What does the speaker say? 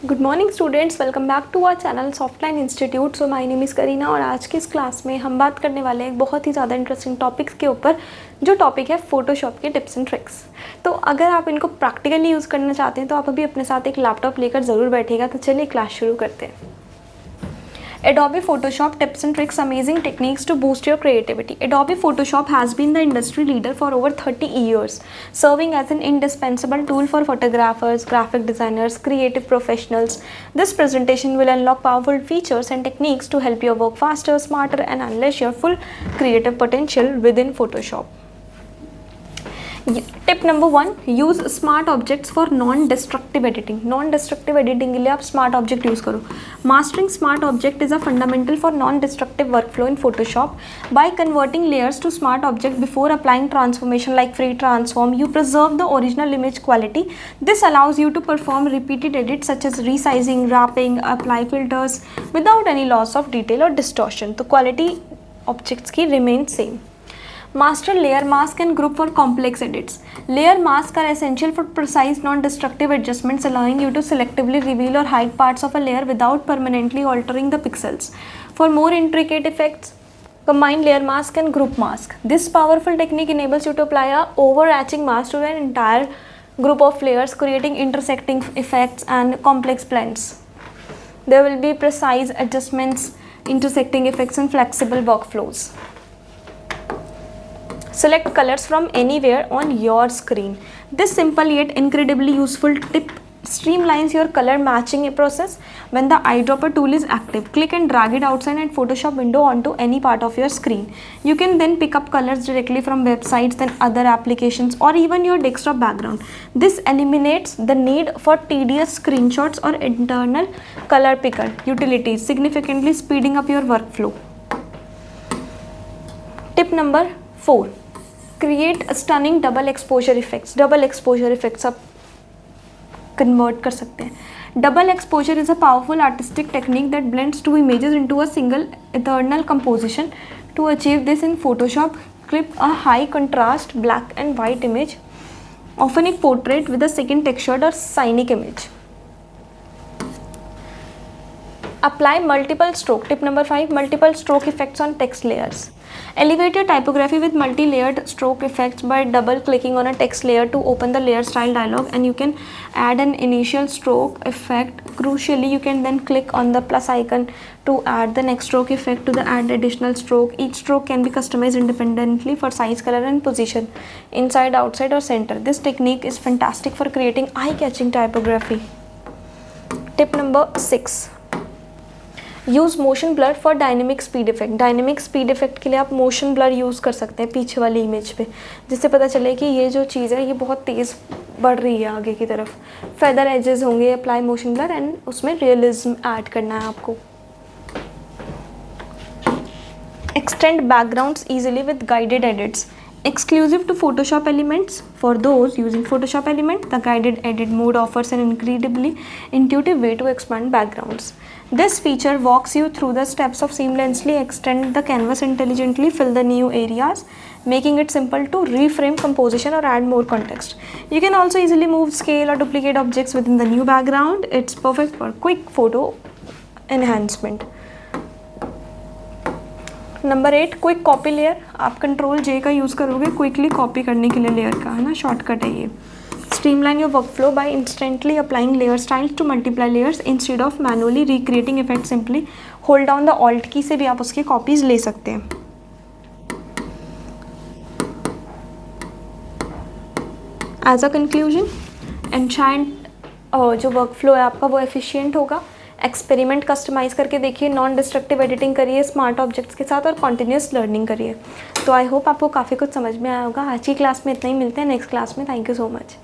Good morning students, welcome back to our channel Softline Institute. So my name is Kareena और आज की इस class में हम बात करने वाले हैं एक बहुत ही ज़्यादा इंटरेस्टिंग टॉपिक्स के ऊपर, जो टॉपिक है फोटोशॉप के टिप्स एंड ट्रिक्स। तो अगर आप इनको प्रैक्टिकली यूज़ करना चाहते हैं तो आप अभी अपने साथ एक लैपटॉप लेकर ज़रूर बैठिएगा। तो चलिए क्लास शुरू करते हैं। Adobe Photoshop tips and tricks, amazing techniques to boost your creativity. Adobe Photoshop has been the industry leader for over 30 years, serving as an indispensable tool for photographers, graphic designers, creative professionals. This presentation will unlock powerful features and techniques to help you work faster, smarter, and unleash your full creative potential within Photoshop. Tip number 1, use smart objects for non destructive editing. Non destructive editing के लिए आप smart object use करो। Mastering smart object is a fundamental for non destructive workflow in Photoshop. By converting layers to smart object before applying transformation like free transform, you preserve the original image quality. This allows you to perform repeated edits such as resizing, wrapping, apply filters without any loss of detail or distortion. तो quality objects की remain same. Master layer mask and group for complex edits. Layer masks are essential for precise non-destructive adjustments, allowing you to selectively reveal or hide parts of a layer without permanently altering the pixels. For more intricate effects, combine layer mask and group mask. This powerful technique enables you to apply a overarching mask to an entire group of layers, creating intersecting effects and complex blends. There will be precise adjustments, intersecting effects, and flexible workflows. Select colors from anywhere on your screen. This simple yet incredibly useful tip streamlines your color matching process when the eyedropper tool is active. Click and drag it outside and Photoshop window onto any part of your screen. You can then pick up colors directly from websites and other applications or even your desktop background. This eliminates the need for tedious screenshots or internal color picker utilities, significantly speeding up your workflow. Tip number 4, create stunning double exposure effects. Double exposure effects आप convert कर सकते हैं। Double exposure is a powerful artistic technique that blends two images into a single eternal composition. To achieve this in Photoshop, clip a high contrast black and white image, often a portrait with a second textured or scenic image. Apply multiple stroke. Tip number 5, multiple stroke effects on text layers. Elevate your typography with multi-layered stroke effects by double-clicking on a text layer to open the layer style dialog, and you can add an initial stroke effect. Crucially, you can then click on the plus icon to add the next stroke effect to the add additional stroke. Each stroke can be customized independently for size, color, and position, inside, outside, or center. This technique is fantastic for creating eye-catching typography. Tip number 6, use motion blur for dynamic speed effect. Dynamic speed effect के लिए आप motion blur use कर सकते हैं पीछे वाली image पे, जिससे पता चले कि ये जो चीज़ है ये बहुत तेज़ बढ़ रही है आगे की तरफ। फेदर एजेस होंगे, अप्लाई मोशन ब्लर एंड उसमें रियलिज्म ऐड करना है आपको। Extend backgrounds easily with guided edits. Exclusive to Photoshop Elements. For those using Photoshop Element, the guided edit mode offers an incredibly intuitive way to expand backgrounds. This feature walks you through the steps of seamlessly extend the canvas, intelligently fill the new areas, making it simple to reframe composition or add more context. You can also easily move, scale, or duplicate objects within the new background. It's perfect for quick photo enhancement. Number 8, quick copy layer. आप control J का use करोगे quickly copy करने के लिए layer का, है ना, shortcut है ये। Streamline your workflow by instantly applying layer styles to multiply layers instead of manually recreating effect. Simply hold down the alt key से भी आप उसकी कॉपीज ले सकते हैं। एज अ कंक्लूजन, एनशाइंट जो वर्कफ्लो है आपका वो एफिशिएंट होगा। एक्सपेरिमेंट कस्टमाइज़ करके देखिए, नॉन डिस्ट्रक्टिव एडिटिंग करिए स्मार्ट ऑब्जेक्ट्स के साथ और कॉन्टिन्यूस लर्निंग करिए। तो आई होप आपको काफ़ी कुछ समझ में आया होगा। आज की क्लास में इतना ही, मिलते हैं नेक्स्ट क्लास में। Thank you so much.